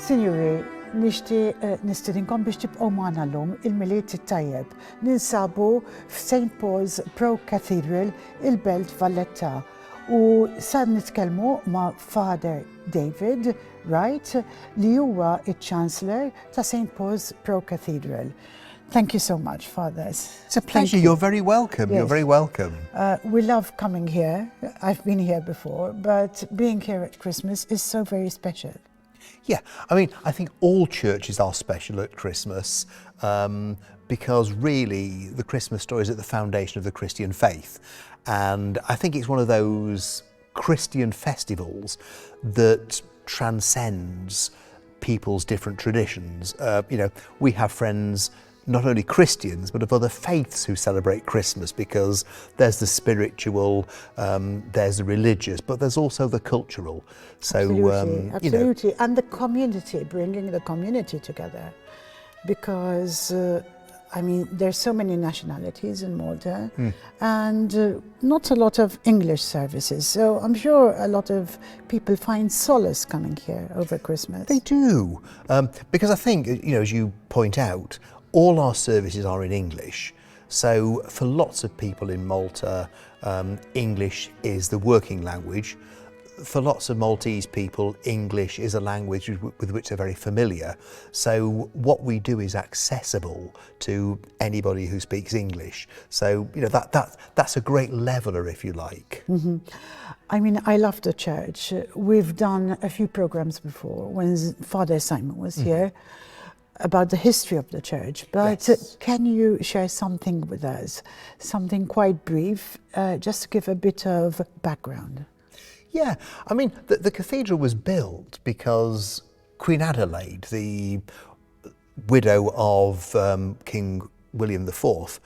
Sinjuri, nistidinkom biex tibqgħu magħna llum il-miliet it-tajjeb. Ninsabu f'St. Paul's Pro Cathedral, il-Belt Valletta. U sad nitkellmu ma' Father David Wright li huwa iċ-Chancellor ta' St. Paul's Pro Cathedral. Thank you so much, Fathers. It's a pleasure. You're very welcome. Yes. You're very welcome. We love coming here. I've been here before, but being here at Christmas is so very special. Yeah, I mean, I think all churches are special at Christmas because really the Christmas story is at the foundation of the Christian faith. And I think it's one of those Christian festivals that transcends people's different traditions. We have friends, not only Christians, but of other faiths who celebrate Christmas because there's the spiritual, there's the religious, but there's also the cultural. So, absolutely. And the community, bringing the community together. Because, there's so many nationalities in Malta and not a lot of English services. So I'm sure a lot of people find solace coming here over Christmas. They do. Because I think, as you point out, all our services are in English. So for lots of people in Malta, English is the working language. For lots of Maltese people, English is a language with which they're very familiar. So what we do is accessible to anybody who speaks English. So, that's a great leveler, if you like. Mm-hmm. I love the church. We've done a few programs before when Father Simon was here about the history of the church, but yes. Can you share something with us, something quite brief, just to give a bit of background? Yeah, the cathedral was built because Queen Adelaide, the widow of King William IV,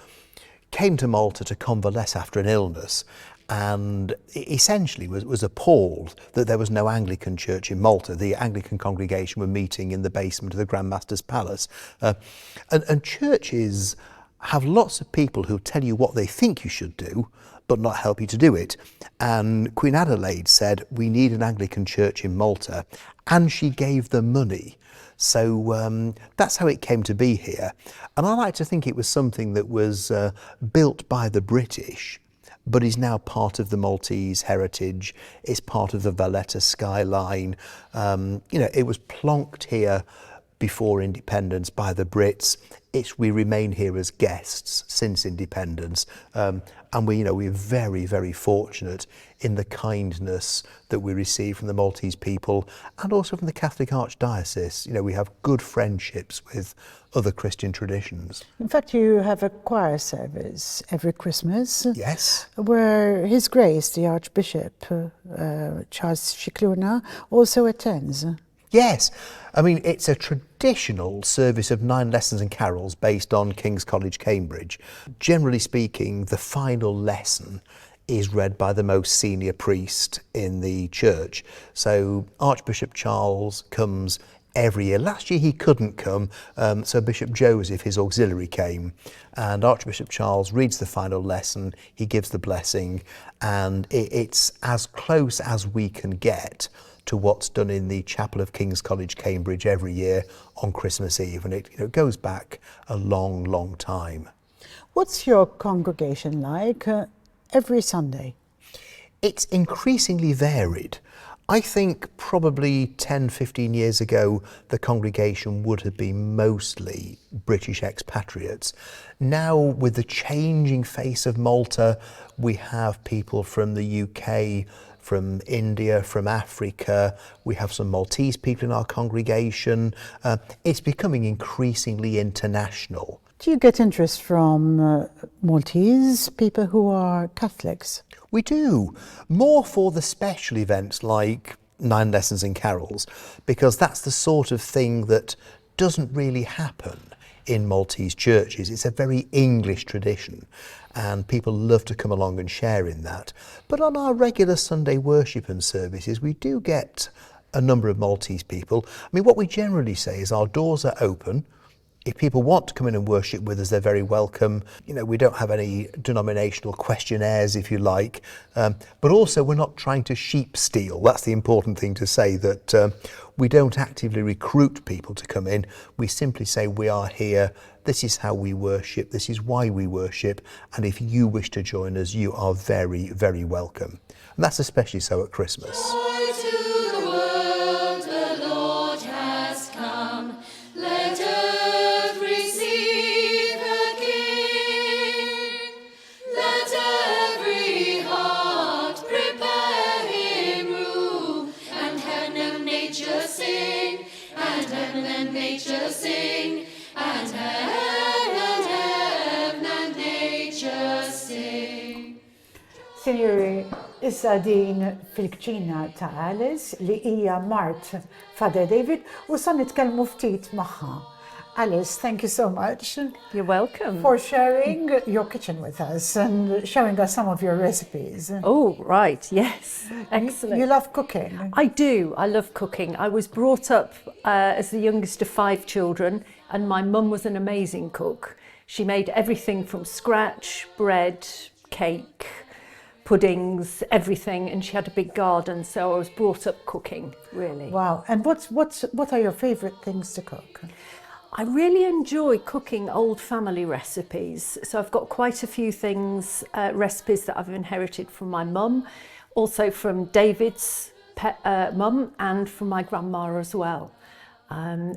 came to Malta to convalesce after an illness and essentially was appalled that there was no Anglican church in Malta. The Anglican congregation were meeting in the basement of the Grand Master's Palace. And churches have lots of people who tell you what they think you should do, but not help you to do it. And Queen Adelaide said, we need an Anglican church in Malta, and she gave them money. So that's how it came to be here. And I like to think it was something that was built by the British, but is now part of the Maltese heritage. It's part of the Valletta skyline. It was plonked here before independence by the Brits. We remain here as guests since independence, and we're very, very fortunate in the kindness that we receive from the Maltese people and also from the Catholic Archdiocese. We have good friendships with other Christian traditions. In fact, you have a choir service every Christmas. Yes. Where His Grace, the Archbishop, Charles Scicluna, also attends. Yes, it's a traditional service of 9 lessons and carols based on King's College, Cambridge. Generally speaking, the final lesson is read by the most senior priest in the church. So Archbishop Charles comes every year. Last year he couldn't come, so Bishop Joseph, his auxiliary, came, and Archbishop Charles reads the final lesson, he gives the blessing, and it's as close as we can get to what's done in the Chapel of King's College, Cambridge every year on Christmas Eve, and it goes back a long, long time. What's your congregation like every Sunday? It's increasingly varied. I think probably 10, 15 years ago, the congregation would have been mostly British expatriates. Now, with the changing face of Malta, we have people from the UK, from India, from Africa. We have some Maltese people in our congregation. It's becoming increasingly international. Do you get interest from Maltese people who are Catholics? We do. More for the special events like 9 lessons and carols, because that's the sort of thing that doesn't really happen in Maltese churches. It's a very English tradition, and people love to come along and share in that. But on our regular Sunday worship and services, we do get a number of Maltese people. What we generally say is our doors are open. If people want to come in and worship with us, they're very welcome. You know, we don't have any denominational questionnaires, if you like, but also we're not trying to sheep steal. That's the important thing to say, that we don't actively recruit people to come in. We simply say we are here, this is how we worship, this is why we worship, and if you wish to join us, you are very, very welcome. And that's especially so at Christmas. Joy to the world, the Lord has come. Let earth receive her King. Let every heart prepare him room. And heaven and nature sing, and heaven and nature sing, and heaven and nature sing. Sinjuri, issa din fil-kċina ta' Alice li hija Mart Father David u sa nitkellmu ftit magħha. Alice, thank you so much. You're welcome. For sharing your kitchen with us and showing us some of your recipes. Oh, right, yes. Excellent. You love cooking? I do. I love cooking. I was brought up as the youngest of 5 children, and my mum was an amazing cook. She made everything from scratch, bread, cake, puddings, everything, and she had a big garden, so I was brought up cooking, really. Wow. And what are your favourite things to cook? I really enjoy cooking old family recipes. So I've got quite a few things, recipes that I've inherited from my mum, also from David's mum and from my grandma as well.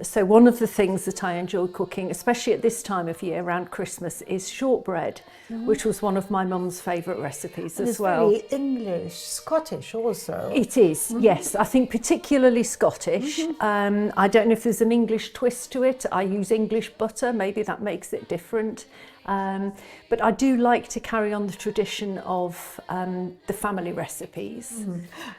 So one of the things that I enjoy cooking, especially at this time of year around Christmas, is shortbread, which was one of my mum's favourite recipes as well. It's very English, Scottish also. It is, yes. I think particularly Scottish. I don't know if there's an English twist to it. I use English butter, maybe that makes it different. But I do like to carry on the tradition of the family recipes.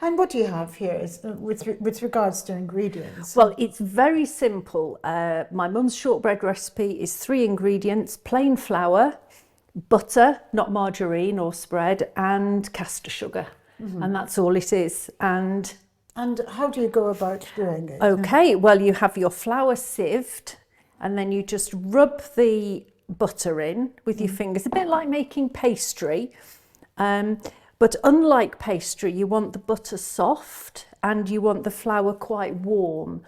And what do you have here with regards to ingredients? Well, it's very simple. My mum's shortbread recipe is 3 ingredients: plain flour, butter, not margarine or spread, and caster sugar. And that's all it is. And how do you go about doing it? okay, well, you have your flour sieved, and then you just rub the butter in with your fingers, a bit like making pastry. But unlike pastry, you want the butter soft and you want the flour quite warm.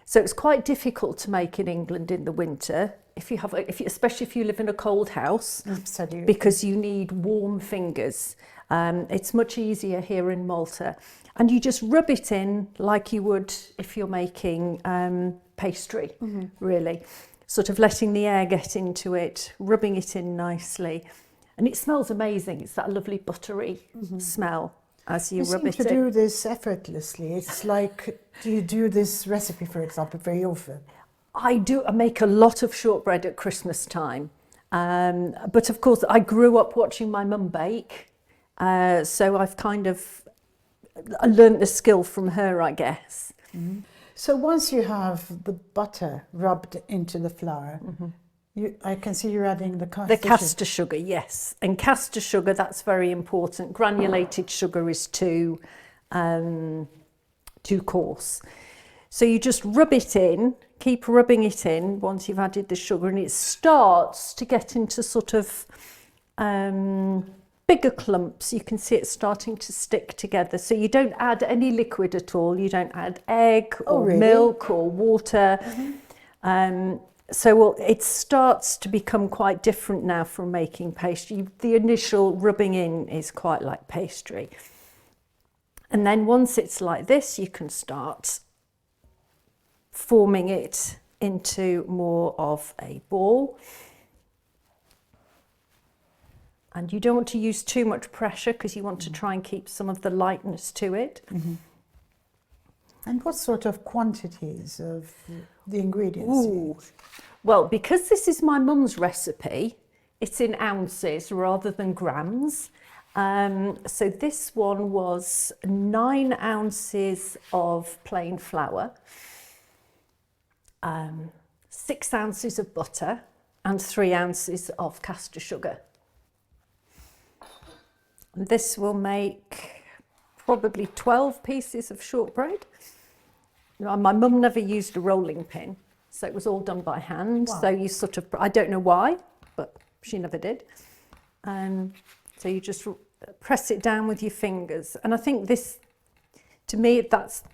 So it's quite difficult to make in England in the winter, especially if you live in a cold house. Absolutely. Because you need warm fingers. It's much easier here in Malta. And you just rub it in like you would if you're making pastry, really. Sort of letting the air get into it, rubbing it in nicely. And it smells amazing. It's that lovely buttery smell as you rub it in. You seem to do this effortlessly. It's like, do you do this recipe, for example, very often? I do. I make a lot of shortbread at Christmas time. But of course, I grew up watching my mum bake. So I've kind of learned the skill from her, I guess. So once you have the butter rubbed into the flour, I can see you're adding the caster sugar. The caster sugar, yes. And caster sugar, that's very important. Granulated sugar is too coarse. So you just rub it in, keep rubbing it in once you've added the sugar, and it starts to get into sort of bigger clumps. You can see it starting to stick together. So you don't add any liquid at all. You don't add egg or milk or water. So it starts to become quite different now from making pastry. The initial rubbing in is quite like pastry. And then once it's like this, you can start forming it into more of a ball. And you don't want to use too much pressure because you want to try and keep some of the lightness to it. And what sort of quantities of the ingredients? Well, because this is my mum's recipe, it's in ounces rather than grams. So this one was 9 ounces of plain flour, 6 ounces of butter, and 3 ounces of caster sugar. This will make probably 12 pieces of shortbread. My mum never used a rolling pin, So it was all done by hand. Wow. So you sort of, I don't know why, but she never did. So you just press it down with your fingers. And I think this, to me,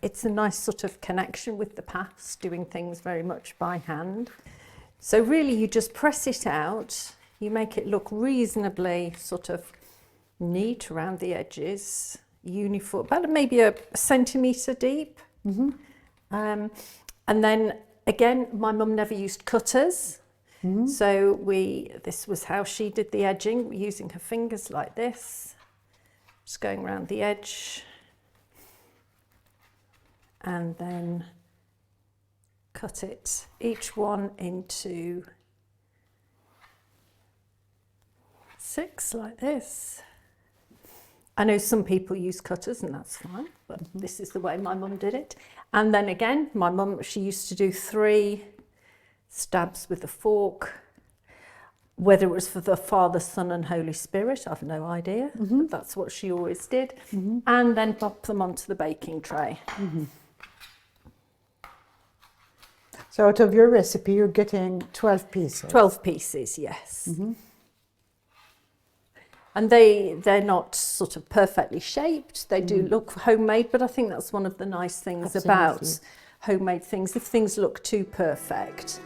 it's a nice sort of connection with the past, doing things very much by hand. So really you just press it out, you make it look reasonably sort of neat around the edges, uniform, about maybe a centimetre deep. And then again, my mum never used cutters. So this was how she did the edging, using her fingers like this, just going around the edge, and then cut it, each one into 6 like this. I know some people use cutters and that's fine, but this is the way my mum did it. And then again, my mum, she used to do 3 stabs with a fork. Whether it was for the Father, Son and Holy Spirit, I've no idea. But that's what she always did. And then pop them onto the baking tray. So out of your recipe, you're getting 12 pieces. 12 pieces, yes. And they're not sort of perfectly shaped. They do look homemade, but I think that's one of the nice things about homemade things, if things look too perfect.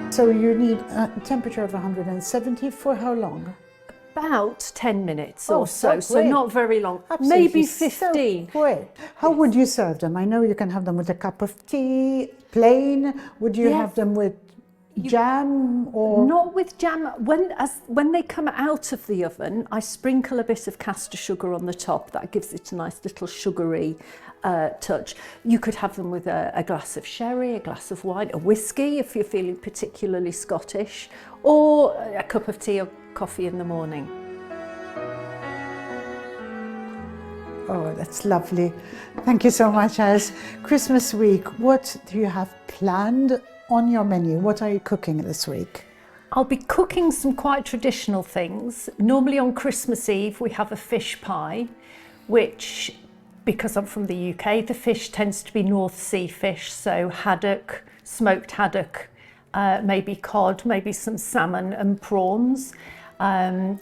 So you need a temperature of 170 for how long? About 10 minutes Oh, or so, so so quick. not very long. Absolutely Maybe so 15. quick. How would you serve them? I know you can have them with a cup of tea, plain. Would you Yeah. have them with jam or? Not with jam. When they come out of the oven, I sprinkle a bit of caster sugar on the top. That gives it a nice little sugary touch. You could have them with a glass of sherry, a glass of wine, a whiskey if you're feeling particularly Scottish, or a cup of tea or coffee in the morning. Oh, that's lovely. Thank you so much, Az. Christmas week, what do you have planned on your menu? What are you cooking this week? I'll be cooking some quite traditional things. Normally on Christmas Eve we have a fish pie, which, because I'm from the UK, the fish tends to be North Sea fish, so haddock, smoked haddock, maybe cod, maybe some salmon and prawns,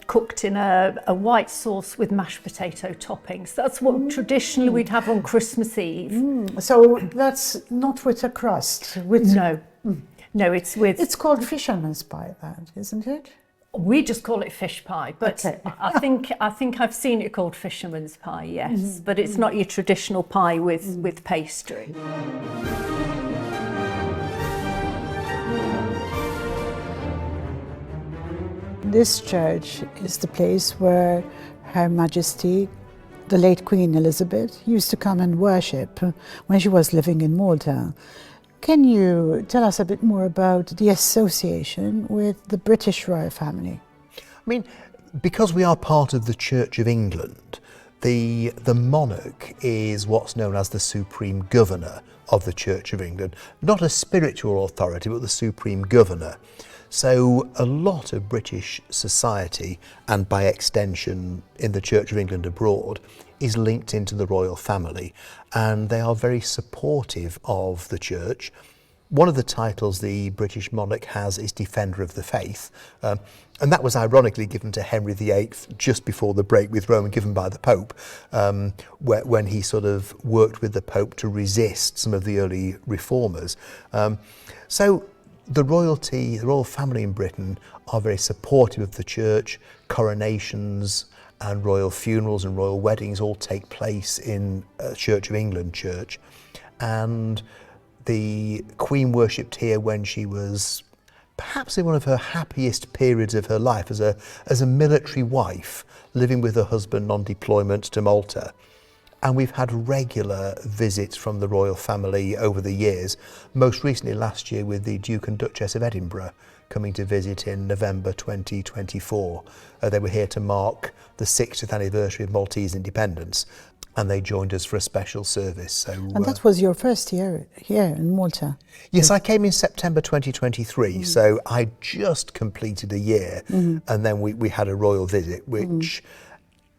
cooked in a white sauce with mashed potato toppings. That's what traditionally we'd have on Christmas Eve. So that's not with a crust. With No, it's with... It's called fisherman's pie, that, isn't it? We just call it fish pie, but Okay. I think I've seen it called fisherman's pie, yes. But it's not your traditional pie with pastry. This church is the place where Her Majesty, the late Queen Elizabeth, used to come and worship when she was living in Malta. Can you tell us a bit more about the association with the British royal family? I mean, because we are part of the Church of England, the monarch is what's known as the supreme governor of the Church of England. Not a spiritual authority, but the supreme governor. So a lot of British society, and by extension in the Church of England abroad, is linked into the royal family, and they are very supportive of the church. One of the titles the British monarch has is Defender of the Faith, and that was ironically given to Henry VIII just before the break with Rome and given by the Pope, when he sort of worked with the Pope to resist some of the early reformers. So the royal family in Britain are very supportive of the church. Coronations and royal funerals and royal weddings all take place in Church of England church. And the Queen worshipped here when she was perhaps in one of her happiest periods of her life as a military wife, living with her husband on deployment to Malta. And we've had regular visits from the royal family over the years, most recently last year with the Duke and Duchess of Edinburgh coming to visit in November 2024. They were here to mark the 60th anniversary of Maltese independence. and they joined us for a special service. So, And that was your first year here in Malta. yes, I came in September 2023, so I just completed a year, and then we had a royal visit, which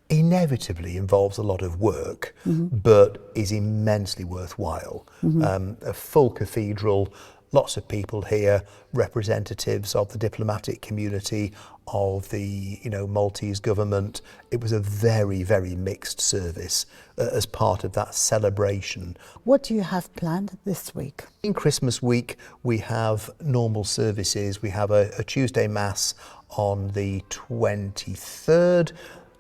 inevitably involves a lot of work, but is immensely worthwhile. A full cathedral, lots of people here, representatives of the diplomatic community, of the Maltese government. It was a very, very mixed service as part of that celebration. What do you have planned this week? In Christmas week, we have normal services. We have a Tuesday Mass on the 23rd.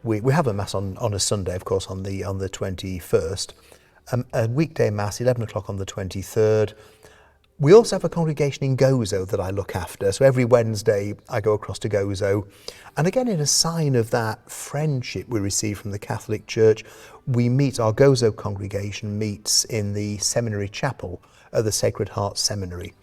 We have a Mass on a Sunday, of course, on the 21st. A weekday Mass, 11 o'clock on the 23rd. We also have a congregation in Gozo that I look after. So every Wednesday I go across to Gozo. And again, in a sign of that friendship we receive from the Catholic Church, we meet, our Gozo congregation meets in the seminary chapel at the Sacred Heart Seminary.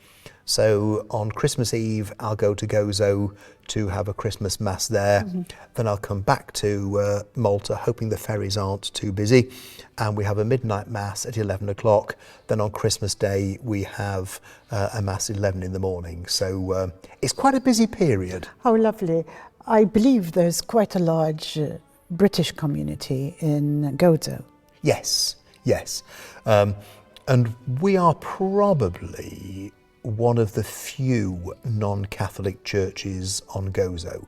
So on Christmas Eve, I'll go to Gozo to have a Christmas Mass there. Then I'll come back to Malta, hoping the ferries aren't too busy. And we have a midnight Mass at 11 o'clock. Then on Christmas Day, we have a Mass at 11 in the morning. So it's quite a busy period. How lovely. I believe there's quite a large British community in Gozo. Yes, yes. And we are probably one of the few non-Catholic churches on Gozo.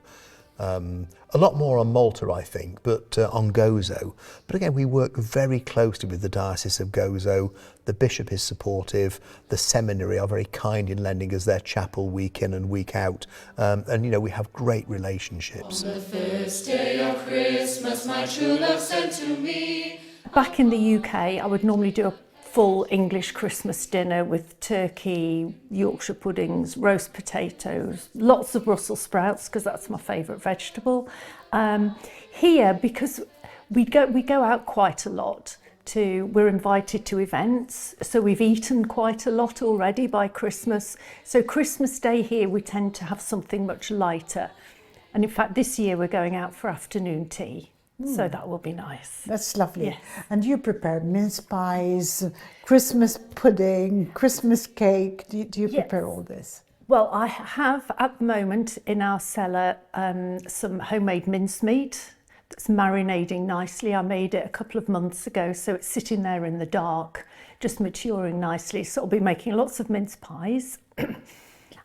A lot more on Malta, I think, but on Gozo. But again, we work very closely with the Diocese of Gozo. The bishop is supportive. The seminary are very kind in lending us their chapel week in and week out. And we have great relationships. On the first day of Christmas, my true love sent to me. Back in the UK, I would normally do a full English Christmas dinner with turkey, Yorkshire puddings, roast potatoes, lots of Brussels sprouts because that's my favourite vegetable. Here, because we go out quite a lot, we're invited to events, so we've eaten quite a lot already by Christmas. So Christmas Day here we tend to have something much lighter, and in fact this year we're going out for afternoon tea. So that will be nice. That's lovely. Yes. And you prepare mince pies, Christmas pudding, Christmas cake. Do you prepare all this? Well, I have at the moment in our cellar some homemade mincemeat that's marinating nicely. I made it a couple of months ago, so it's sitting there in the dark, just maturing nicely. So I'll be making lots of mince pies.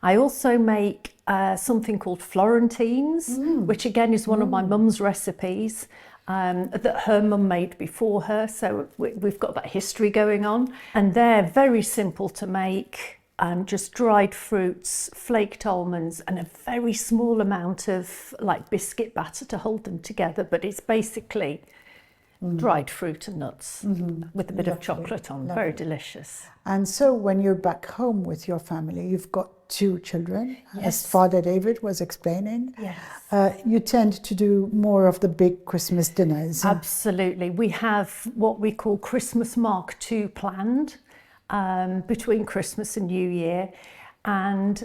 I also make something called Florentines, which again is one of my mum's recipes that her mum made before her. So we've got that history going on. And they're very simple to make, just dried fruits, flaked almonds, and a very small amount of like biscuit batter to hold them together. But it's basically dried fruit and nuts with a bit of chocolate on. Lovely. Very delicious. And so when you're back home with your family, you've got 2 children, as Yes. Father David was explaining. Yes. You tend to do more of the big Christmas dinners. Absolutely. We have what we call Christmas Mark II planned between Christmas and New Year. And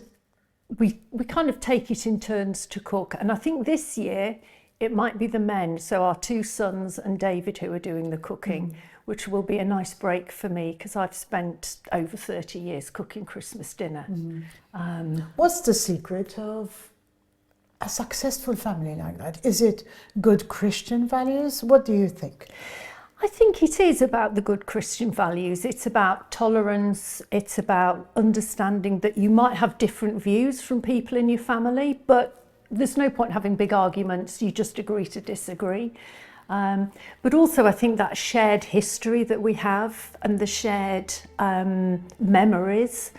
we kind of take it in turns to cook. And I think this year it might be the men, so our 2 sons and David, who are doing the cooking, which will be a nice break for me because I've spent over 30 years cooking Christmas dinner. What's the secret of a successful family like that? Is it good Christian values? What do you think? I think it is about the good Christian values. It's about tolerance. It's about understanding that you might have different views from people in your family, but there's no point having big arguments. You just agree to disagree. But also I think that shared history that we have and the shared memories.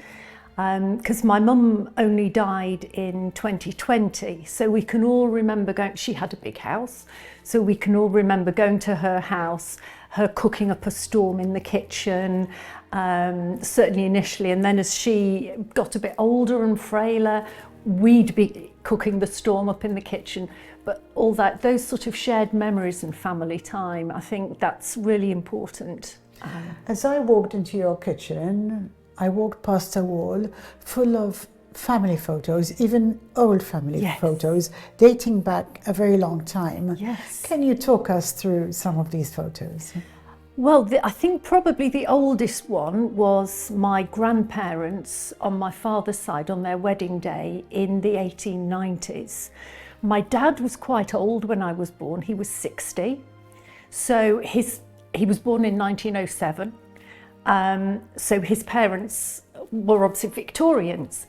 Because my mum only died in 2020, so we can all remember going, she had a big house, so we can all remember going to her house, her cooking up a storm in the kitchen, certainly initially, and then as she got a bit older and frailer, we'd be cooking the storm up in the kitchen. But all that, those sort of shared memories and family time, I think that's really important. As I walked into your kitchen, I walked past a wall full of family photos, even old family Yes. photos, dating back a very long time. Yes. Can you talk us through some of these photos? Well, I think probably the oldest one was my grandparents on my father's side on their wedding day in the 1890s. My dad was quite old when I was born. He was 60. So he was born in 1907. So his parents were obviously Victorians.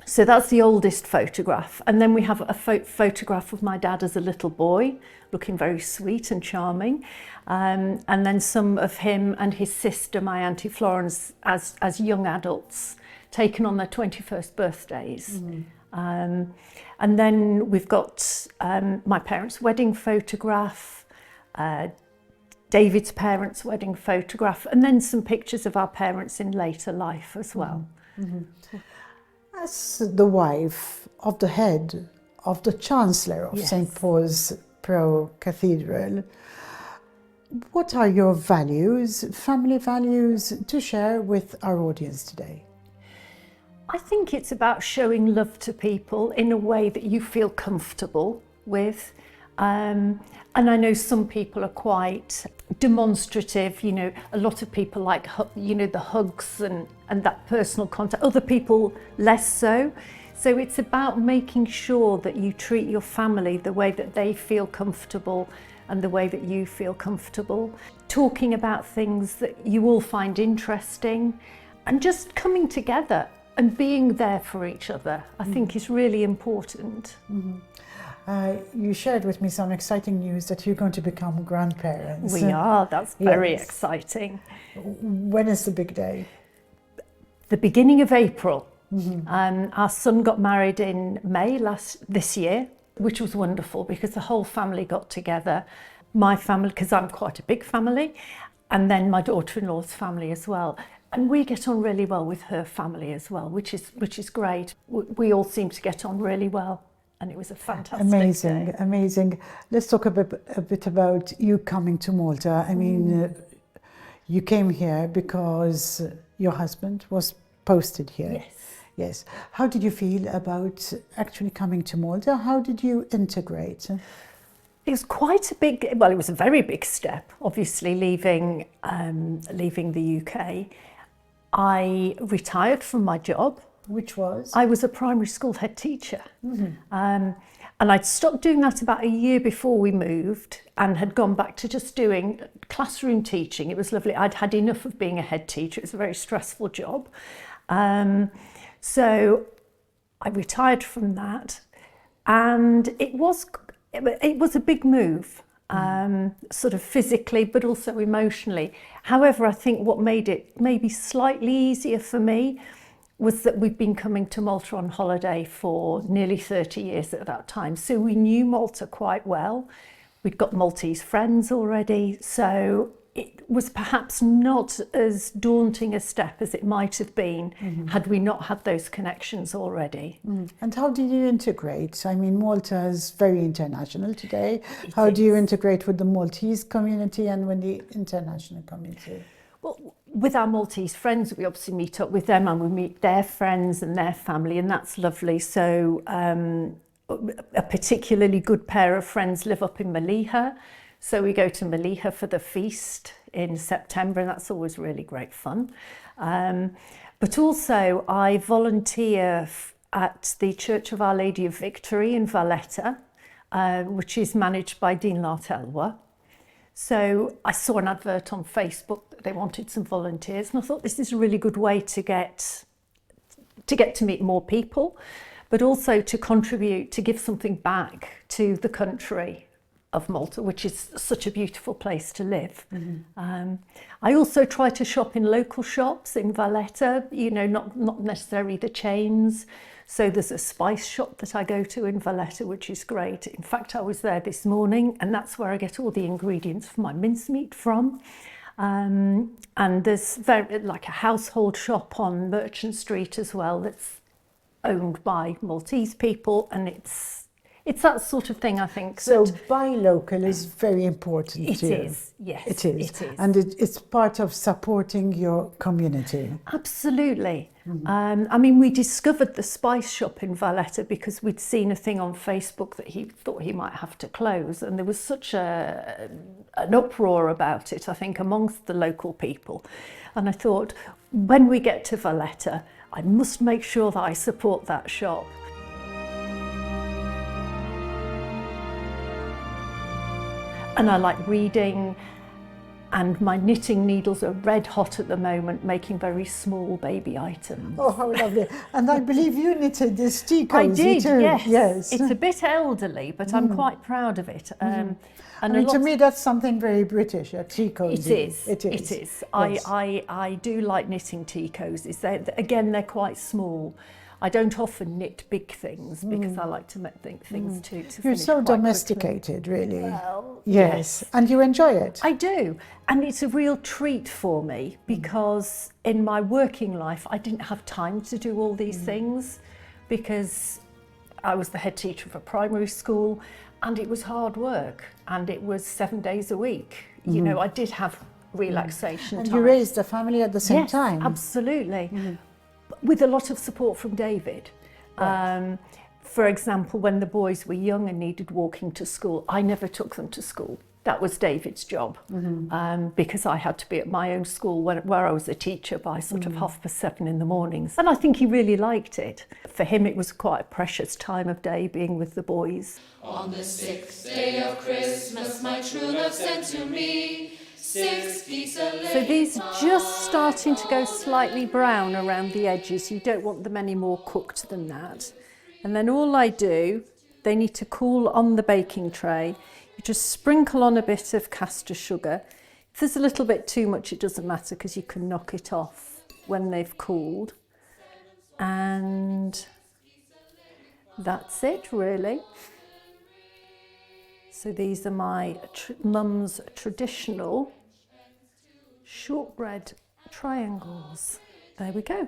So that's the oldest photograph. And then we have a photograph of my dad as a little boy, looking very sweet and charming. And then some of him and his sister, my Auntie Florence, as young adults, taken on their 21st birthdays. And then we've got my parents' wedding photograph, David's parents' wedding photograph, and then some pictures of our parents in later life as well. As the wife of the head of the Chancellor of Yes. St. Paul's Pro Cathedral, what are your values, family values, to share with our audience today? I think it's about showing love to people in a way that you feel comfortable with. And I know some people are quite demonstrative, you know, a lot of people like, you know, the hugs and that personal contact, other people less so. So it's about making sure that you treat your family the way that they feel comfortable and the way that you feel comfortable. Talking about things that you all find interesting and just coming together and being there for each other, I think is really important. You shared with me some exciting news that you're going to become grandparents. We are, that's very Yes. exciting. When is the big day? The beginning of April. Our son got married in May this year, which was wonderful because the whole family got together. My family, because I'm quite a big family, and then my daughter-in-law's family as well. And we get on really well with her family as well, which is great. We all seem to get on really well, and it was a fantastic Amazing, day. amazing. Let's talk a bit about you coming to Malta. I mean, you came here because your husband was posted here. Yes. Yes. How did you feel about actually coming to Malta? How did you integrate? It was quite a big, well, it was a very big step, obviously leaving the UK. I retired from my job. Which was? I was a primary school head teacher. And I'd stopped doing that about a year before we moved and had gone back to just doing classroom teaching. It was lovely. I'd had enough of being a head teacher. It was a very stressful job. So I retired from that, and it was a big move, sort of physically, but also emotionally. However, I think what made it maybe slightly easier for me was that we've been coming to Malta on holiday for nearly 30 years at that time. So we knew Malta quite well. We'd got Maltese friends already. So it was perhaps not as daunting a step as it might have been had we not had those connections already. And how did you integrate? I mean, Malta is very international today. How do you integrate with the Maltese community and with the international community? Well, with our Maltese friends, we obviously meet up with them and we meet their friends and their family, and that's lovely. So a particularly good pair of friends live up in Maliha. So we go to Maliha for the feast in September, and that's always really great fun. But also I volunteer at the Church of Our Lady of Victory in Valletta, which is managed by Dean Lartelwa. So I saw an advert on Facebook that they wanted some volunteers, and I thought this is a really good way to get to meet more people, but also to contribute, to give something back to the country of Malta, which is such a beautiful place to live. I also try to shop in local shops in Valletta, you know, not necessarily the chains. So there's a spice shop that I go to in Valletta, which is great. In fact, I was there this morning, and that's where I get all the ingredients for my mincemeat from. And there's like a household shop on Merchant Street as well that's owned by Maltese people, and It's that sort of thing, I think. So that buy local is very important it to you. is, yes. It is. It is. And it's part of supporting your community. Absolutely. I mean, we discovered the spice shop in Valletta because we'd seen a thing on Facebook that he thought he might have to close, and there was such an uproar about it, I think, amongst the local people. And I thought, when we get to Valletta, I must make sure that I support that shop. And I like reading, and my knitting needles are red hot at the moment, making very small baby items. Oh, how lovely. And I believe you knitted this tea I cozy did, too. yes. It's a bit elderly, but I'm quite proud of it. And I mean, to me, that's something very British, a tea cozy. It is. It is. It is. Yes. I do like knitting tea cozies. They're quite small. I don't often knit big things because I like to make things to You're finish so quite quickly. domesticated, really. Well, yes. And you enjoy it. I do, and it's a real treat for me because in my working life I didn't have time to do all these things because I was the head teacher of a primary school and it was hard work and it was 7 days a week. You know, I did have relaxation And time. you raised a family at the same Yes, time. absolutely. With a lot of support from David. Right. For example, when the boys were young and needed walking to school, I never took them to school. That was David's job because I had to be at my own school where I was a teacher by sort of 7:30 in the mornings. And I think he really liked it. For him, it was quite a precious time of day being with the boys. On the 6th day of Christmas, my true love sent to me 6 geese a laying. So these are just starting to go slightly brown around the edges. You don't want them any more cooked than that. And then all I do, they need to cool on the baking tray. You just sprinkle on a bit of caster sugar. If there's a little bit too much, it doesn't matter because you can knock it off when they've cooled. And that's it, really. So these are my mum's traditional shortbread triangles. There we go.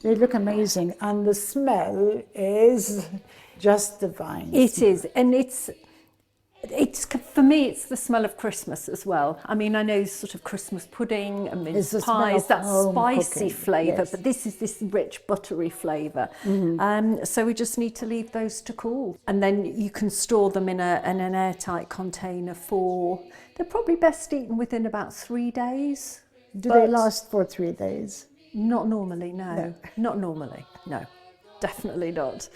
They look amazing, and the smell is just divine. It is, and it's for me, it's the smell of Christmas as well. I mean, I know sort of Christmas pudding and It's mince the smell pies, of that home spicy cooking, flavour, yes. but this is this rich buttery flavour. So we just need to leave those to cool, and then you can store them in an airtight container for. They're probably best eaten within about 3 days. Do they but- last for 3 days? Not normally, no. Not normally, no. Definitely not.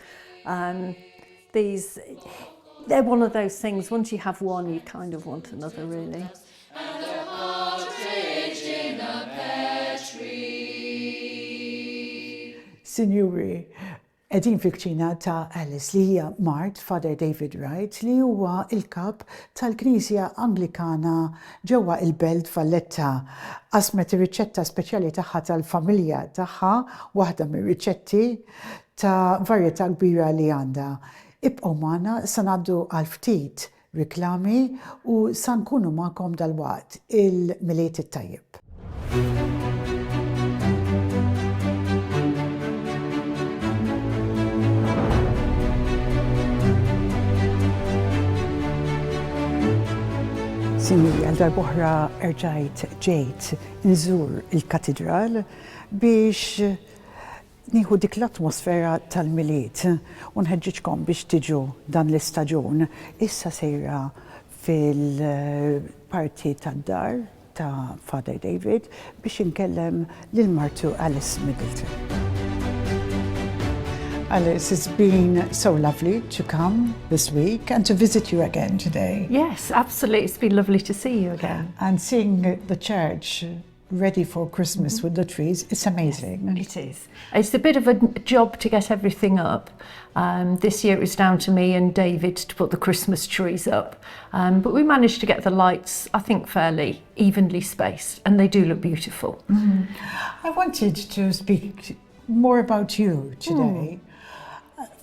They're one of those things, once you have one, you kind of want another, really. And a partridge in a pear tree. Sinjuri, edin fil-kċina ta' Alice li hija Mart, Father David Wright, li huwa il-kap tal-Knisja Anglikana ġewwa il-Belt Valletta. Qasmet ir-riċetta speċjali tagħha tal-familja tagħha, waħda mir-riċetti ta' varjetà kbira li għandha. Ibqgħu magħna sa ngħaddu għal ftit riklami u sa nkunu magħkom dal-waqt il-Miliet it-Tajjeb. Sinjuri, għal darbohra ġejt nżur il-katedral biex nieħu dik l-atmosfera tal-miliet u nħeġġiġkom biex tiġu dan l-istaġun. Issa sejra fil-parti tad-dar ta' Father David biex inkellem lil martu Alice Middleton. Alice, it's been so lovely to come this week and to visit you again today. Yes, absolutely. It's been lovely to see you again. And seeing the church ready for Christmas with the trees, it's amazing. It is. It's a bit of a job to get everything up. This year it was down to me and David to put the Christmas trees up. But we managed to get the lights, I think, fairly evenly spaced, and they do look beautiful. I wanted to speak more about you today.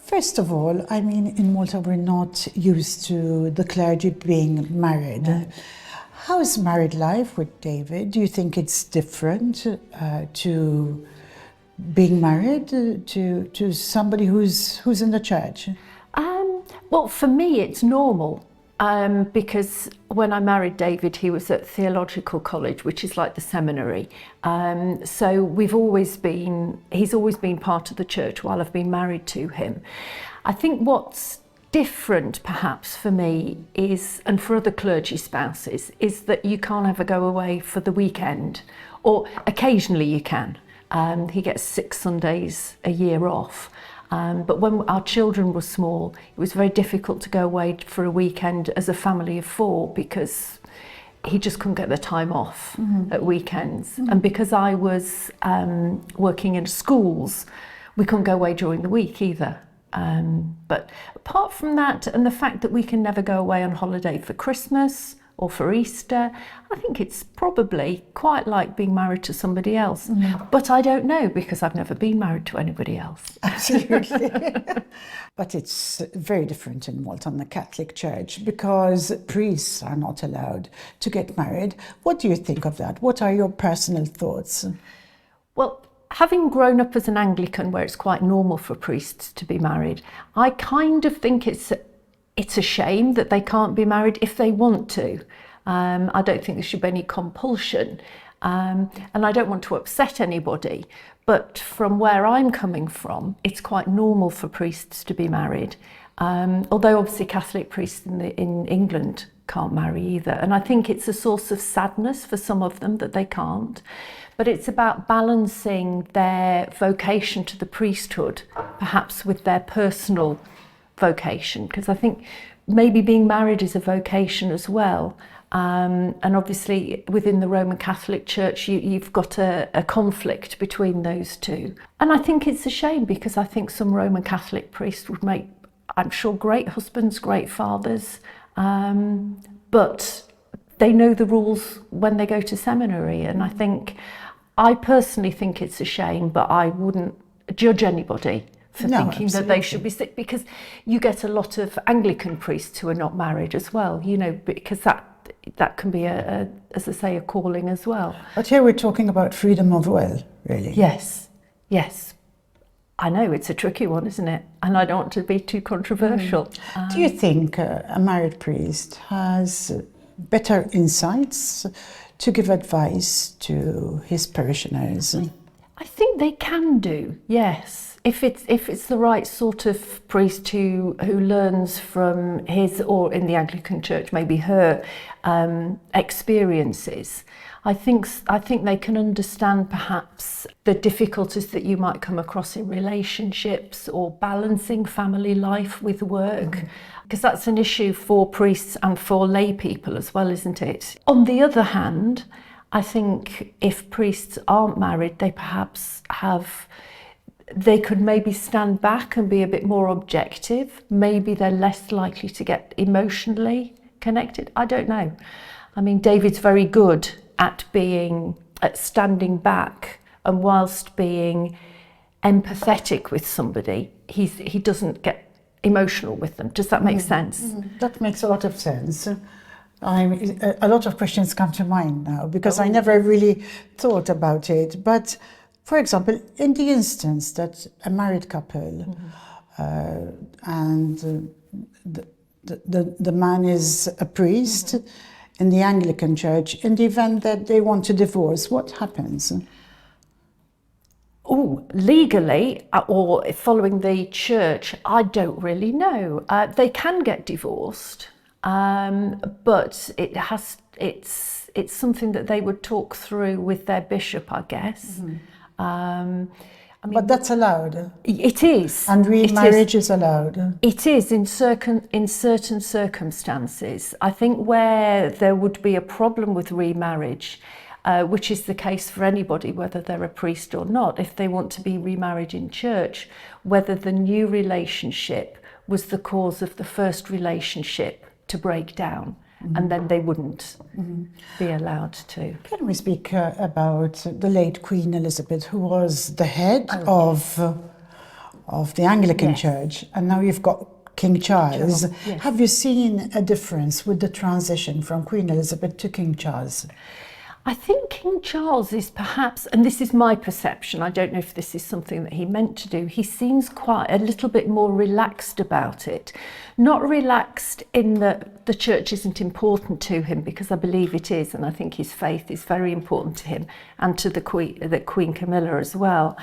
First of all, I mean, in Malta we're not used to the clergy being married. No. How is married life with David? Do you think it's different to being married to somebody who's in the church? Well, for me, it's normal. Because when I married David, he was at theological college, which is like the seminary. So he's always been part of the church while I've been married to him. I think what's different perhaps for me is, and for other clergy spouses, is that you can't ever go away for the weekend, or occasionally you can. He gets 6 Sundays a year off. But when our children were small, it was very difficult to go away for a weekend as a family of 4 because he just couldn't get the time off at weekends. And because I was working in schools, we couldn't go away during the week either. But apart from that, and the fact that we can never go away on holiday for Christmas or for Easter, I think it's probably quite like being married to somebody else. But I don't know, because I've never been married to anybody else. Absolutely. But it's very different in Malta, in the Catholic Church, because priests are not allowed to get married. What do you think of that? What are your personal thoughts? Well, having grown up as an Anglican, where it's quite normal for priests to be married, I kind of think it's a shame that they can't be married if they want to. I don't think there should be any compulsion. And I don't want to upset anybody. But from where I'm coming from, it's quite normal for priests to be married. Although obviously Catholic priests in England can't marry either. And I think it's a source of sadness for some of them that they can't. But it's about balancing their vocation to the priesthood, perhaps with their personal vocation, because I think maybe being married is a vocation as well. And obviously within the Roman Catholic Church, you've got a conflict between those two. And I think it's a shame, because I think some Roman Catholic priests would make, I'm sure, great husbands, great fathers, but they know the rules when they go to seminary. And I personally think it's a shame, but I wouldn't judge anybody for thinking that they should be sick, because you get a lot of Anglican priests who are not married as well, because that can be as I say, a calling as well. But here we're talking about freedom of will, really. Yes. I know it's a tricky one, isn't it? And I don't want to be too controversial. Do you think a married priest has better insights to give advice to his parishioners? I think they can do, yes. If it's the right sort of priest who learns from his, or in the Anglican Church, maybe her experiences, I think they can understand perhaps the difficulties that you might come across in relationships, or balancing family life with work, because that's an issue for priests and for lay people as well, isn't it? On the other hand, I think if priests aren't married, they could maybe stand back and be a bit more objective. Maybe they're less likely to get emotionally connected. I don't know. I mean, David's very good at standing back, and whilst being empathetic with somebody, he doesn't get emotional with them. Does that make sense? That makes a lot of sense. A lot of questions come to mind now, because I never really thought about it. But for example, in the instance that a married couple and the man is a priest in the Anglican Church, in the event that they want to divorce, what happens? Oh, legally, or following the church, I don't really know. They can get divorced, but it's something that they would talk through with their bishop, I guess. But that's allowed. It is. And remarriage is allowed. It is in certain circumstances. I think where there would be a problem with remarriage, which is the case for anybody, whether they're a priest or not, if they want to be remarried in church, whether the new relationship was the cause of the first relationship to break down. And then they wouldn't be allowed to. Can we speak about the late Queen Elizabeth, who was the head of the Anglican Church, and now you've got King Charles. Yes. Have you seen a difference with the transition from Queen Elizabeth to King Charles? I think King Charles is perhaps, and this is my perception, I don't know if this is something that he meant to do, he seems quite a little bit more relaxed about it. Not relaxed in that the church isn't important to him, because I believe it is, and I think his faith is very important to him and to the Queen Camilla as well.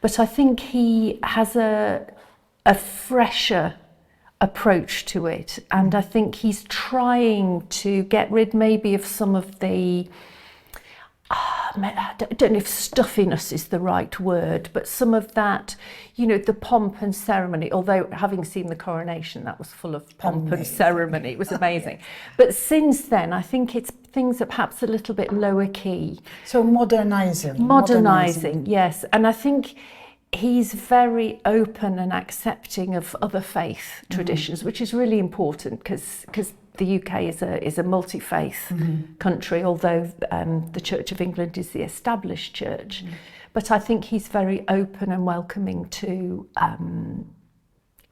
But I think he has a fresher approach to it, and I think he's trying to get rid maybe of some of the I don't know if stuffiness is the right word, but some of that, you know, the pomp and ceremony, although having seen the coronation, that was full of pomp and ceremony, it was amazing. But since then, I think it's things are perhaps a little bit lower key. So modernising. Modernising, yes. And I think he's very open and accepting of other faith traditions, which is really important because the UK is a multi-faith country, although the Church of England is the established church. But I think he's very open and welcoming to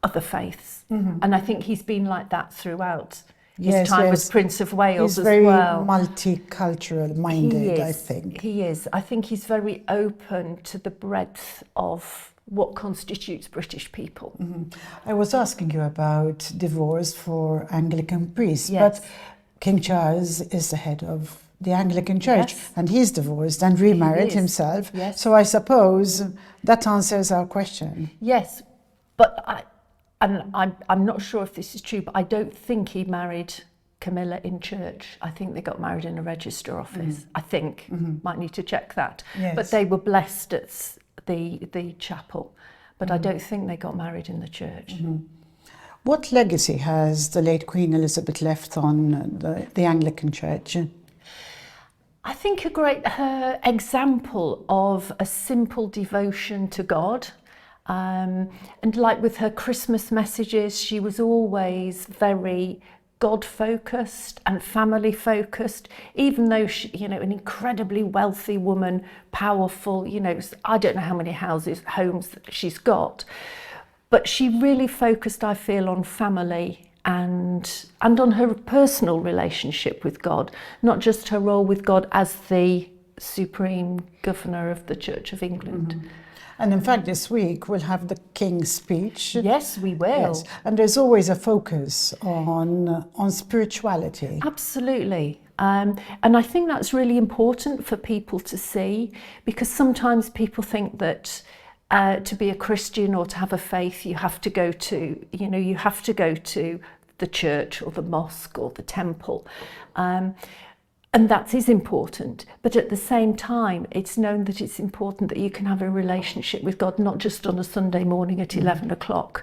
other faiths. And I think he's been like that throughout his time as Prince of Wales as well. He's very multicultural minded, I think. He is. I think he's very open to the breadth of what constitutes British people. I was asking you about divorce for Anglican priests, Yes. but King Charles is the head of the Anglican Church, and he's divorced and remarried himself. Yes. So I suppose that answers our question. Yes, but I'm not sure if this is true, but I don't think he married Camilla in church. I think they got married in a register office. I think. Might need to check that. Yes. But they were blessed at the chapel, but I don't think they got married in the church. What legacy has the late Queen Elizabeth left on the Anglican Church? I think her example of a simple devotion to God, and like with her Christmas messages, she was always very God-focused and family-focused, even though she, you know, an incredibly wealthy woman, powerful, you know, I don't know how many homes she's got, but she really focused, I feel, on family and on her personal relationship with God, not just her role with God as the Supreme Governor of the Church of England. And in fact, this week we'll have the King's speech. Yes, we will. Yes. And there's always a focus on spirituality. Absolutely. And I think that's really important for people to see, because sometimes people think that to be a Christian or to have a faith, you have to go to the church or the mosque or the temple. And that is important, but at the same time, it's known that it's important that you can have a relationship with God, not just on a Sunday morning at 11 o'clock,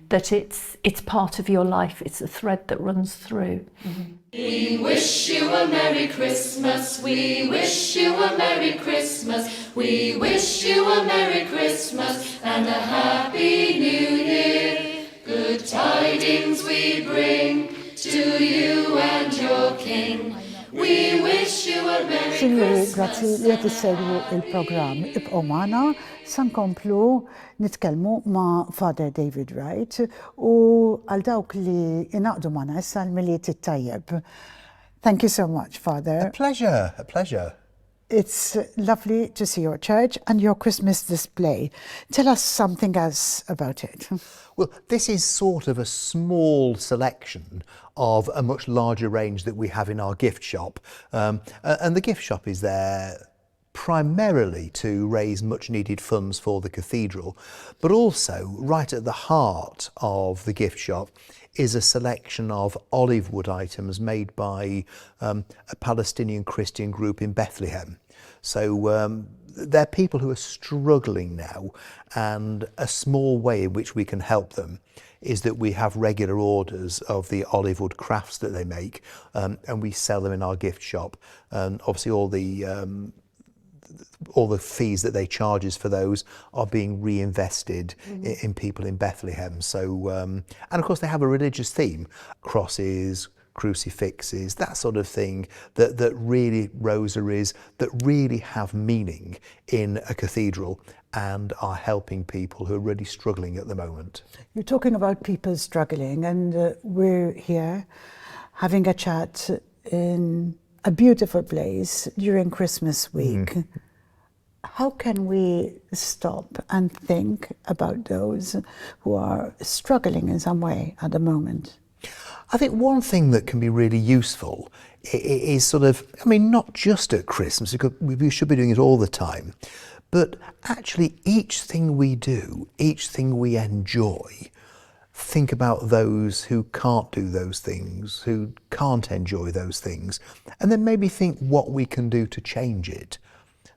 that it's part of your life, it's a thread that runs through. We wish you a Merry Christmas, we wish you a Merry Christmas, we wish you a Merry Christmas and a Happy New Year. Good tidings we bring to you and your King. We wish you a Merry Signori, Christmas. grazzi li qed issegwu il-programm. Ibqgħu magħna sankomplu nitkellmu ma' Father David Wright u għal dawk li inaqdu magħna issa l-miliet it-tajjeb. Thank you so much, Father. A pleasure, a pleasure. It's lovely to see your church and your Christmas display. Tell us something else about it. Well, this is sort of a small selection of a much larger range that we have in our gift shop. And the gift shop is there primarily to raise much needed funds for the cathedral, but also right at the heart of the gift shop is a selection of olive wood items made by a Palestinian Christian group in Bethlehem. So they're people who are struggling now, and a small way in which we can help them is that we have regular orders of the olive wood crafts that they make, and we sell them in our gift shop. And obviously all the fees that they charge us for those are being reinvested in people in Bethlehem. So, and of course they have a religious theme, crosses, crucifixes, that sort of thing, that really, rosaries, that really have meaning in a cathedral and are helping people who are really struggling at the moment. You're talking about people struggling, and we're here having a chat in a beautiful place during Christmas week. How can we stop and think about those who are struggling in some way at the moment? I think one thing that can be really useful is sort of, I mean, not just at Christmas, because we should be doing it all the time, but actually each thing we do, each thing we enjoy, think about those who can't do those things, who can't enjoy those things, and then maybe think what we can do to change it.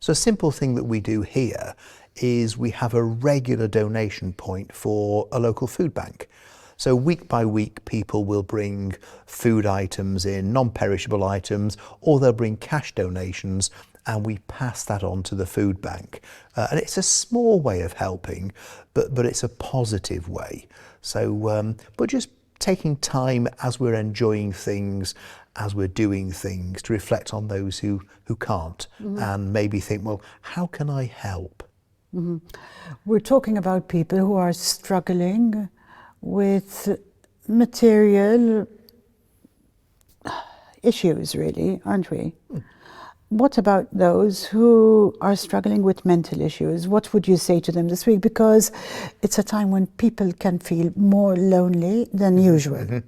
So a simple thing that we do here is we have a regular donation point for a local food bank. So week by week, people will bring food items in, non-perishable items, or they'll bring cash donations, and we pass that on to the food bank. And it's a small way of helping, but it's a positive way. So, but just taking time as we're enjoying things, as we're doing things, to reflect on those who can't, and maybe think, well, how can I help? We're talking about people who are struggling with material issues, really, aren't we? What about those who are struggling with mental issues? What would you say to them this week? Because it's a time when people can feel more lonely than usual.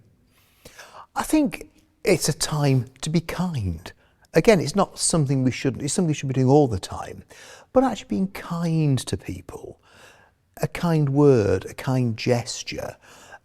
I think it's a time to be kind. Again, it's not something it's something we should be doing all the time, but actually being kind to people. A kind word, a kind gesture,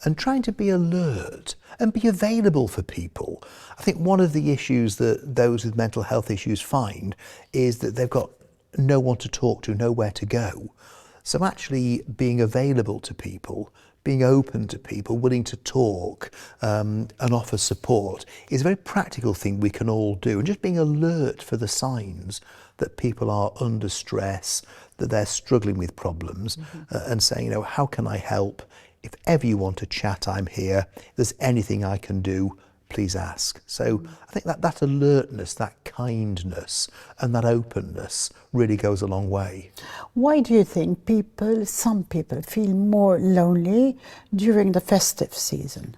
and trying to be alert and be available for people. I think one of the issues that those with mental health issues find is that they've got no one to talk to, nowhere to go. So actually being available to people, being open to people, willing to talk and offer support is a very practical thing we can all do. And just being alert for the signs that people are under stress, that they're struggling with problems, and saying, you know, how can I help? If ever you want to chat, I'm here. If there's anything I can do, please ask. So I think that alertness, that kindness and that openness really goes a long way. Why do you think some people feel more lonely during the festive season?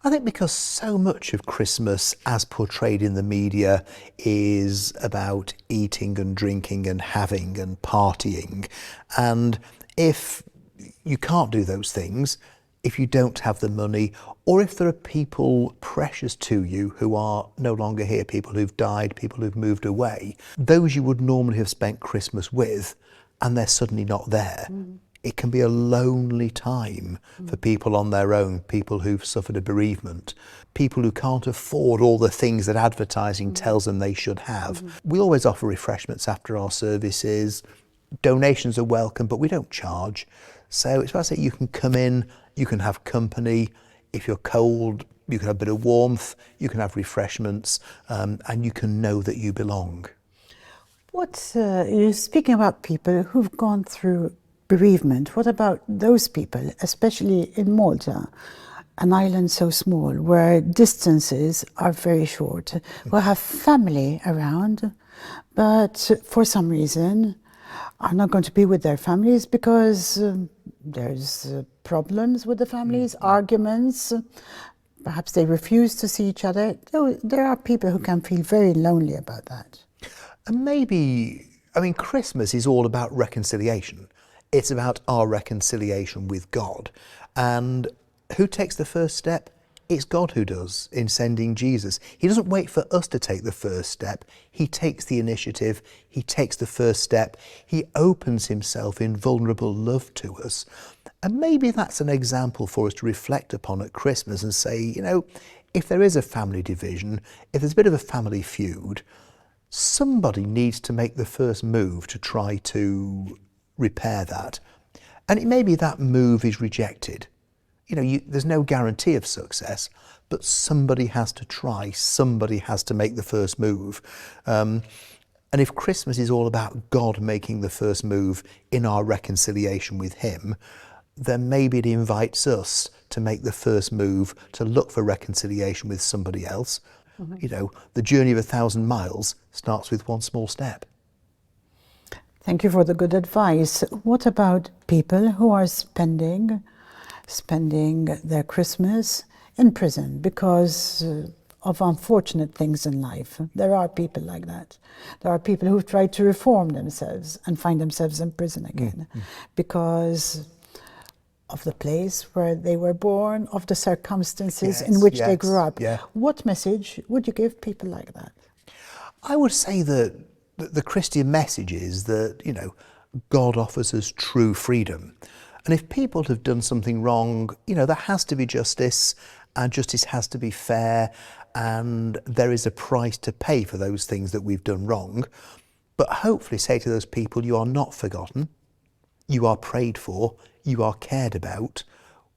I think because so much of Christmas, as portrayed in the media, is about eating and drinking and having and partying. And if you can't do those things, if you don't have the money, or if there are people precious to you who are no longer here, people who've died, people who've moved away, those you would normally have spent Christmas with, and they're suddenly not there. It can be a lonely time for people on their own, people who've suffered a bereavement, people who can't afford all the things that advertising tells them they should have. We always offer refreshments after our services. Donations are welcome, but we don't charge. So it's about to say you can come in, you can have company. If you're cold, you can have a bit of warmth, you can have refreshments, and you can know that you belong. You're speaking about people who've gone through bereavement. What about those people, especially in Malta, an island so small where distances are very short, who have family around, but for some reason are not going to be with their families because there's problems with the families, arguments, perhaps they refuse to see each other. There are people who can feel very lonely about that. And maybe, I mean, Christmas is all about reconciliation. It's about our reconciliation with God. And who takes the first step? It's God who does in sending Jesus. He doesn't wait for us to take the first step. He takes the initiative. He takes the first step. He opens himself in vulnerable love to us. And maybe that's an example for us to reflect upon at Christmas and say, you know, if there is a family division, if there's a bit of a family feud, somebody needs to make the first move to try to repair that. And it may be that move is rejected. You know, there's no guarantee of success, but somebody has to try, somebody has to make the first move. And if Christmas is all about God making the first move in our reconciliation with him, then maybe it invites us to make the first move to look for reconciliation with somebody else. You know, the journey of 1,000 miles starts with one small step. Thank you for the good advice. What about people who are spending their Christmas in prison because of unfortunate things in life. There are people like that. There are people who've tried to reform themselves and find themselves in prison again because of the place where they were born, of the circumstances in which they grew up. Yeah. What message would you give people like that? I would say that the Christian message is that, you know, God offers us true freedom. And if people have done something wrong, you know, there has to be justice, and justice has to be fair, and there is a price to pay for those things that we've done wrong. But hopefully say to those people, you are not forgotten, you are prayed for, you are cared about,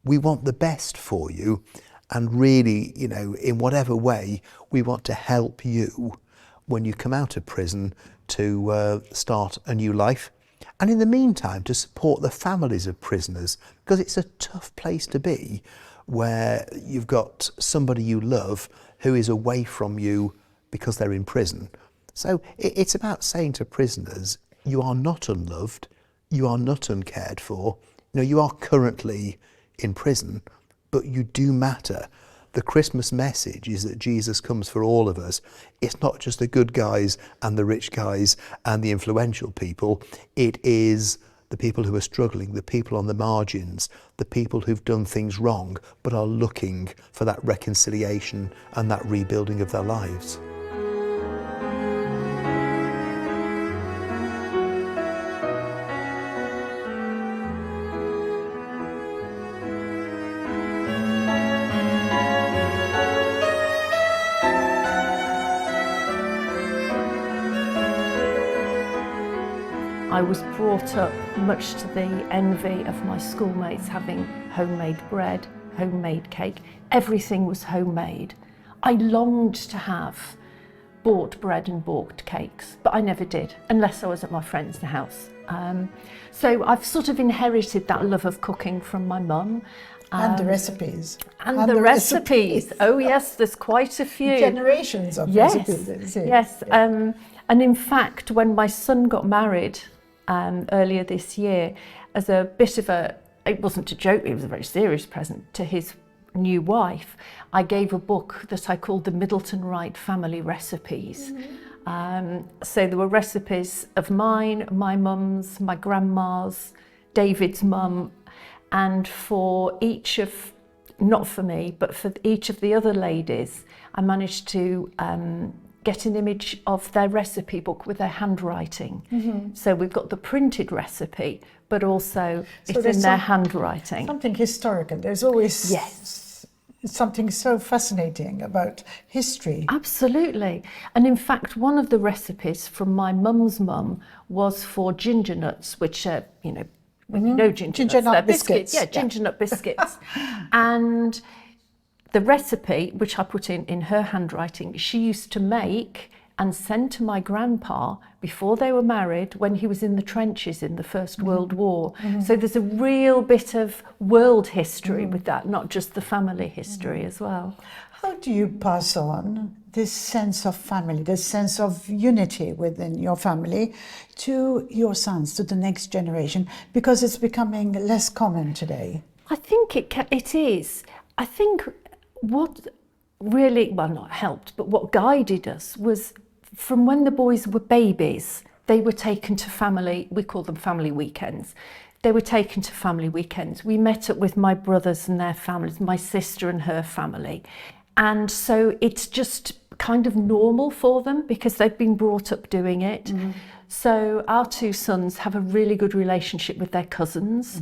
we want the best for you, and really, you know, in whatever way, we want to help you when you come out of prison to start a new life. And in the meantime, to support the families of prisoners, because it's a tough place to be where you've got somebody you love who is away from you because they're in prison. So it's about saying to prisoners, you are not unloved, you are not uncared for. You know, you are currently in prison, but you do matter. The Christmas message is that Jesus comes for all of us. It's not just the good guys and the rich guys and the influential people. It is the people who are struggling, the people on the margins, the people who've done things wrong but are looking for that reconciliation and that rebuilding of their lives. I was brought up much to the envy of my schoolmates having homemade bread, homemade cake. Everything was homemade. I longed to have bought bread and bought cakes, but I never did, unless I was at my friend's house. So I've sort of inherited that love of cooking from my mum. And the recipes. And the recipes. Oh yes, there's quite a few. Generations of recipes. Yes. And in fact, when my son got married earlier this year, as a bit of it wasn't a joke, it was a very serious present to his new wife, I gave a book that I called the Middleton Wright Family Recipes. So there were recipes of mine, my mum's, my grandma's, David's mum, and for each of, not for me, but for each of the other ladies, I managed to get an image of their recipe book with their handwriting. So we've got the printed recipe, but also it's in their handwriting. Something historical. There's always something so fascinating about history. Absolutely. And in fact, one of the recipes from my mum's mum was for ginger nuts, which are, you know, ginger nuts, biscuits. Yeah, ginger nut biscuits. And the recipe, which I put in her handwriting, she used to make and send to my grandpa before they were married when he was in the trenches in the First World War. So there's a real bit of world history with that, not just the family history as well. How do you pass on this sense of family, this sense of unity within your family to your sons, to the next generation? Because it's becoming less common today. I think it is. I think what really, well, not helped, but what guided us was from when the boys were babies, they were taken to family, we call them family weekends. They were taken to family weekends. We met up with my brothers and their families, my sister and her family. And so it's just kind of normal for them because they've been brought up doing it. So our two sons have a really good relationship with their cousins.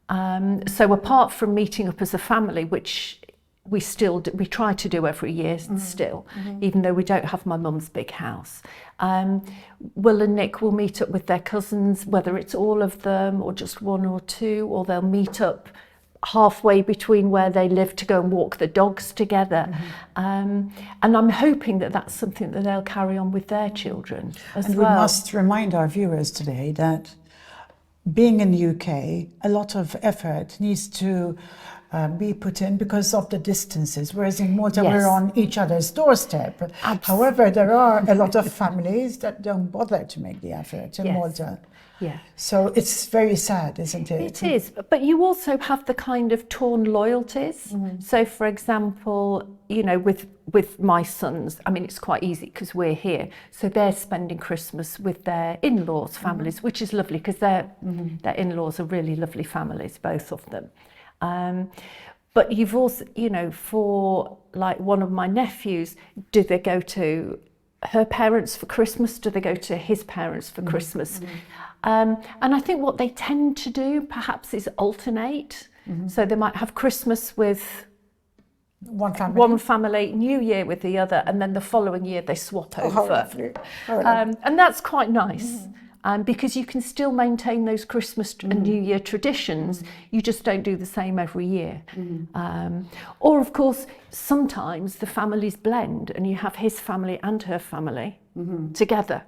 So apart from meeting up as a family, which we try to do every year still, even though we don't have my mum's big house. Will and Nick will meet up with their cousins, whether it's all of them or just one or two, or they'll meet up halfway between where they live to go and walk the dogs together. And I'm hoping that that's something that they'll carry on with their children as well. And we must remind our viewers today that being in the UK, a lot of effort needs to be put in because of the distances, whereas in Malta Yes. we're on each other's doorstep. However, there are a lot of families that don't bother to make the effort in Yes. Malta. Yeah. So it's very sad, isn't it? It is, but you also have the kind of torn loyalties. So, for example, you know, with my sons, I mean, it's quite easy because we're here. So they're spending Christmas with their in-laws' families, which is lovely because their in-laws are really lovely families, both of them. But you've also, you know, for like one of my nephews, do they go to her parents for Christmas? Do they go to his parents for Christmas? And I think what they tend to do perhaps is alternate. So they might have Christmas with One family. New Year with the other, and then the following year they swap over. How lovely. How lovely. And that's quite nice. Because you can still maintain those Christmas and New Year traditions, you just don't do the same every year. Or of course, sometimes the families blend and you have his family and her family together,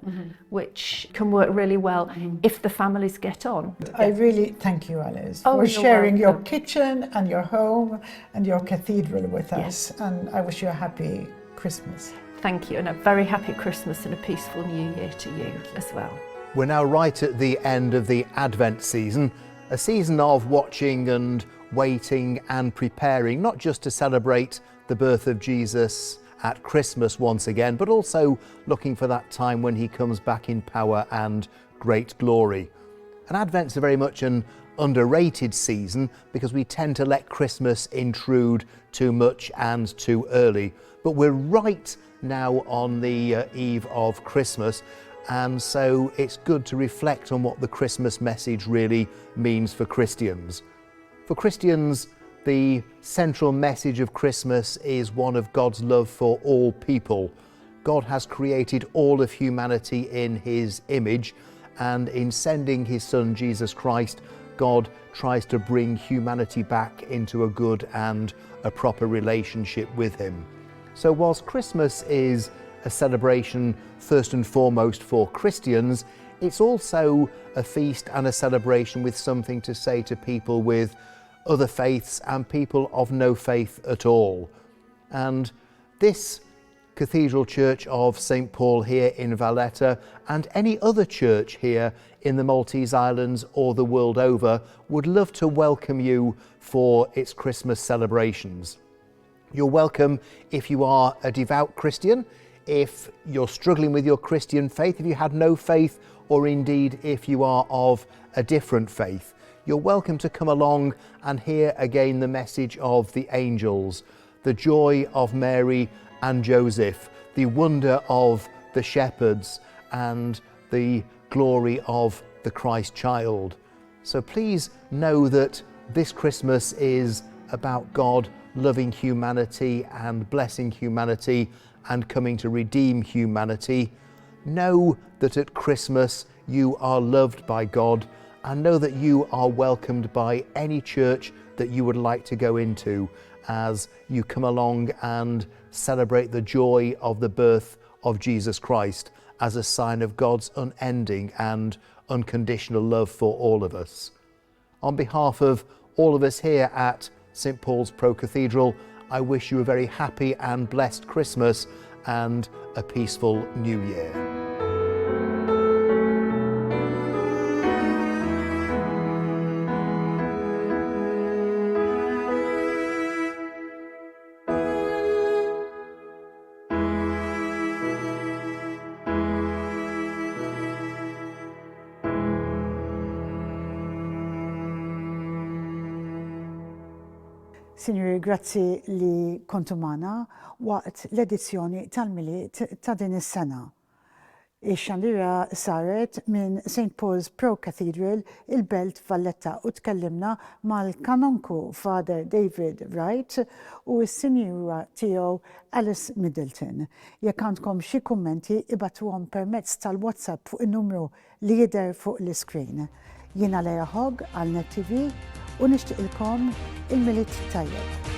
which can work really well if the families get on. I really thank you, Alice, Oh, for you're sharing your welcome. kitchen and your home and your cathedral with Yes. us. And I wish you a happy Christmas. Thank you, and a very happy Christmas and a peaceful New Year to you as well. We're now right at the end of the Advent season, a season of watching and waiting and preparing, not just to celebrate the birth of Jesus at Christmas once again, but also looking for that time when he comes back in power and great glory. And Advent's very much an underrated season because we tend to let Christmas intrude too much and too early. But we're right now on the eve of Christmas, and so it's good to reflect on what the Christmas message really means for Christians. For Christians, the central message of Christmas is one of God's love for all people. God has created all of humanity in his image, and in sending his son Jesus Christ, God tries to bring humanity back into a good and a proper relationship with him. So whilst Christmas is a celebration first and foremost for Christians, it's also a feast and a celebration with something to say to people with other faiths and people of no faith at all. And this Cathedral Church of St. Paul here in Valletta, and any other church here in the Maltese Islands or the world over, would love to welcome you for its Christmas celebrations. You're welcome if you are a devout Christian, if you're struggling with your Christian faith, if you had no faith, or indeed if you are of a different faith. You're welcome to come along and hear again the message of the angels, the joy of Mary and Joseph, the wonder of the shepherds, and the glory of the Christ child. So please know that this Christmas is about God loving humanity and blessing humanity and coming to redeem humanity. Know that at Christmas you are loved by God, and know that you are welcomed by any church that you would like to go into as you come along and celebrate the joy of the birth of Jesus Christ as a sign of God's unending and unconditional love for all of us. On behalf of all of us here at St. Paul's Pro Cathedral, I wish you a very happy and blessed Christmas and a peaceful New Year. Signori, grazzi li kontu magħna waqt l-edizzjoni tal-miliet ta' din is-sena. Ix-xandira saret minn St. Paul's Pro Cathedral il-Belt Valletta u tkellimna mal-kanonku Father David Wright u s-sinjura tiegħu Alice Middleton. Jekk għandkom xi kummenti ibatuhom permezz tal-WhatsApp fuq in-numru li jidher fuq l-iskrin. Jiena Hogg għal Net TV u nixtieqilkom il-miliet tajjeb.